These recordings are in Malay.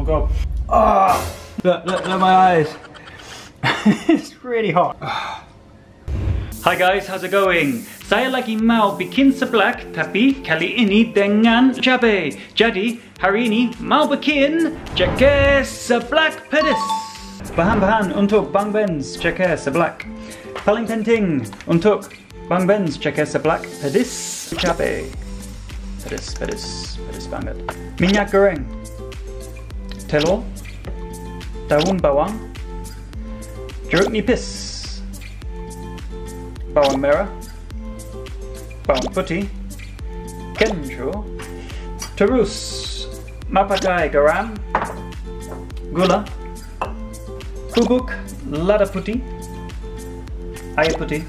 god. Oh, look my eyes. It's really hot. Hi guys, how's it going? Saya lagi mau bikin seblak, tapi kali ini dengan cabai. Jadi, hari ini mau bikin ceker seblak pedes. Bahan-bahan untuk Bang Ben's ceker seblak. Paling penting untuk Bang Ben's ceker seblak pedes. Cabe. Pedes banget. Minyak goreng. Telor. Daun bawang. Jeruk nipis. Bawang merah, bawang putih, kencur, terus pakai garam, gula, bubuk, lada putih, air putih.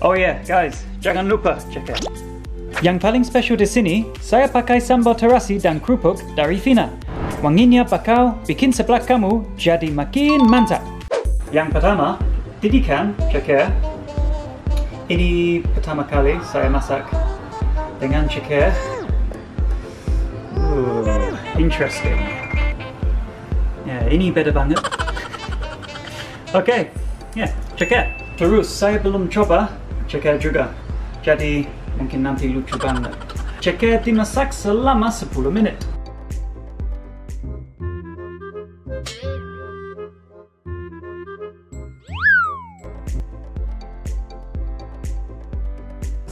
Oh yeah, guys, jangan lupa ceker. Yang paling special di sini, saya pakai sambal terasi dan kerupuk dari Vina. Wanginya bakal bikin seblak kamu jadi makin mantap. Yang pertama, didihkan ceker. Ini pertama kali saya masak dengan ceker. Interesting. Ya, ini beda banget. Oke, ya, ceker. Terus saya belum coba ceker juga. Jadi mungkin nanti lucu banget. Ceker dimasak selama 10 menit.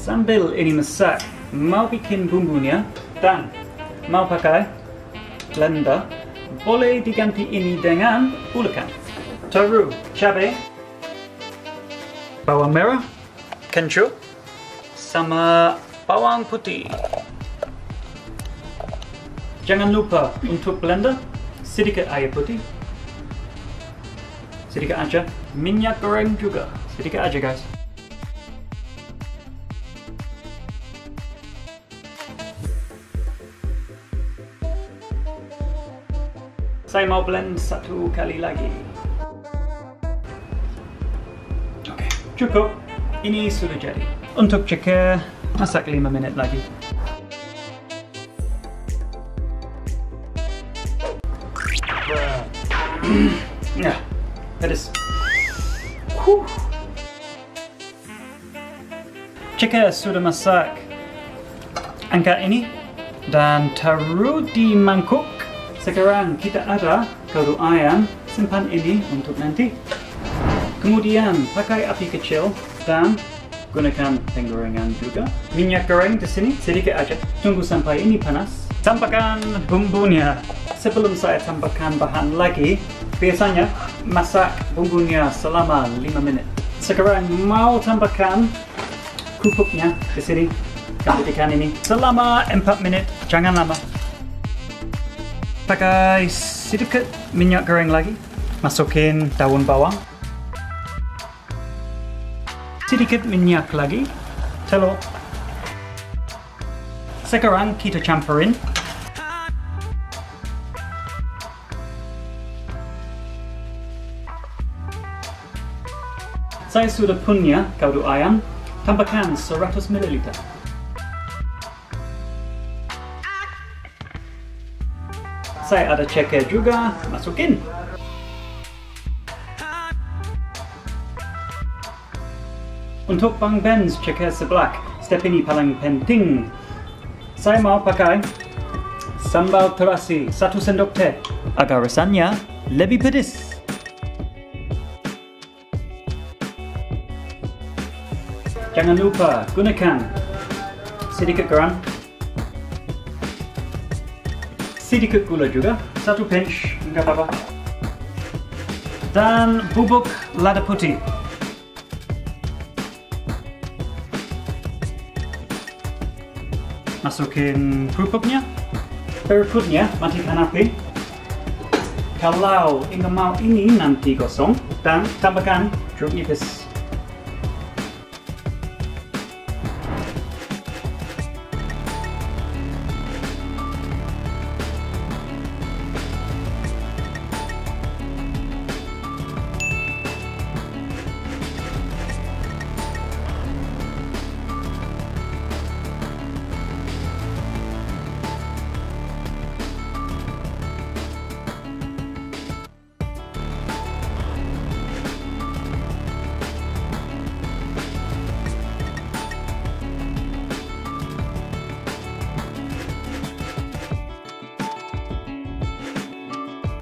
Sambil ini masak, mau bikin bumbunya dan mau pakai blender, boleh diganti ini dengan ulakan. Terus cabai, bawang merah, kencur, sama bawang putih. Jangan lupa untuk blender, sedikit air putih, sedikit aja, minyak goreng juga, sedikit aja guys. Saya mau blend satu kali lagi. Oke, cukup. Ini sudah jadi. Untuk ceker, masak 5 menit lagi. Ya, pedas. Ceker sudah masak. Angkat ini dan taruh di mangkuk. Sekarang kita ada kaldu ayam, simpan ini untuk nanti. Kemudian pakai api kecil dan gunakan penggorengan juga. Minyak goreng di sini sedikit aja. Tunggu sampai ini panas. Tambahkan bumbunya. Sebelum saya tambahkan bahan lagi, biasanya masak bumbunya selama 5 menit. Sekarang mau tambahkan kerupuknya di sini. Kemudian ini selama 4 menit, jangan lama. Pakai sedikit minyak goreng lagi. Masukin daun bawang. Sedikit minyak lagi. Telur. Sekarang kita campurin. Saya sudah punya kaldu ayam. Tambahkan 100 ml. Saya ada ceker juga, masukin. Untuk Bang Ben's ceker seblak, step ini paling penting. Saya mau pakai sambal terasi 1 sendok teh agar rasanya lebih pedas. Jangan lupa gunakan sedikit garam. Sedikit gula juga, 1 pinch, nggak apa-apa. Dan bubuk lada putih. Masukin kerupuknya. Berikutnya, matikan api. Kalau ingin mau ini nanti gosong, dan tambahkan jeruk nipis.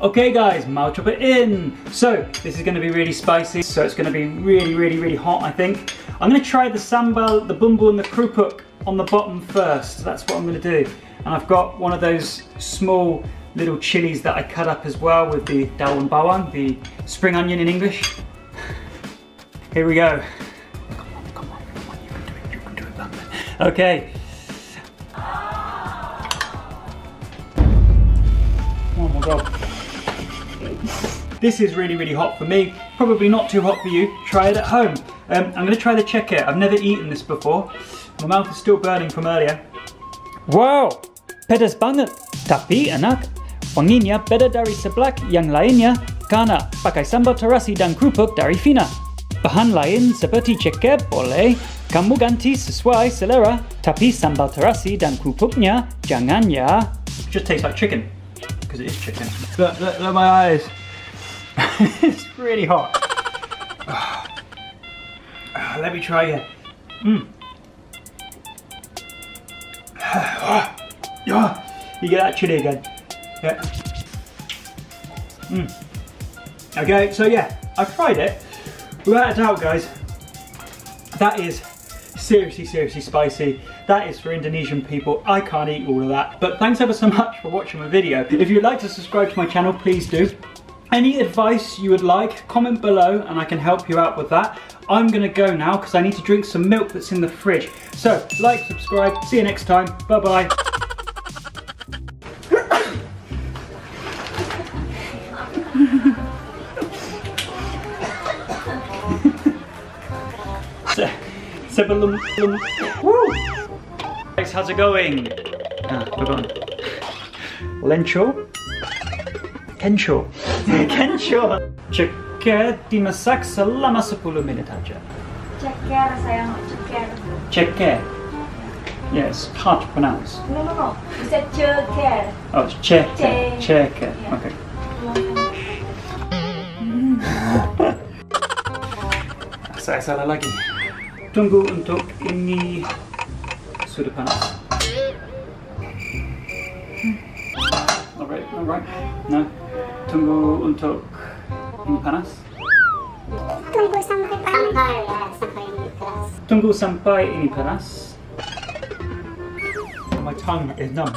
Okay guys, I'll chop it in. So this is going to be really spicy, so it's going to be really hot, I think. I'm going to try the sambal, the bumbu and the kerupuk on the bottom first. That's what I'm going to do. And I've got one of those small little chilies that I cut up as well with the Daun Bawang, the spring onion in English. Here we go. Come on, you can do it, London. Okay. Oh my God. This is really hot for me. Probably not too hot for you. Try it at home. I'm going to try the ceker. I've never eaten this before. My mouth is still burning from earlier. Wow, pedas banget. Tapi enak. Wanginya beda dari seblak yang lainnya karena pakai sambal terasi dan kerupuk dari Fina. Bahan lain seperti ceker boleh kamu ganti sesuai selera. Tapi sambal terasi dan kerupuknya jangan ya. It just tastes like chicken. Because it is chicken. Look at my eyes. It's really hot. Let me try again. You get that chili again. Yeah. Okay, so yeah, I've tried it. Without a doubt, guys, that is seriously spicy. That is for Indonesian people. I can't eat all of that. But thanks ever so much for watching my video. If you'd like to subscribe to my channel, please do. Any advice you would like, comment below and I can help you out with that. I'm gonna go now because I need to drink some milk that's in the fridge. So, like, subscribe, see you next time. Bye-bye. Sebelum. Woo! Guys, how's it going? Forgotten. Kencur. Kencur. Ceker dimasak selama 10 menit aja. Ceker sayang, ceker. Ceker. Yes, hard to pronounce. No. You said ceker. Oh, it's ceker. Ceker. Yeah. Okay. Saya salah lagi. Tunggu untuk ini sudah panas. Alright. No. Tunggu untuk ini panas. Tunggu sampai ini panas. My tongue is numb.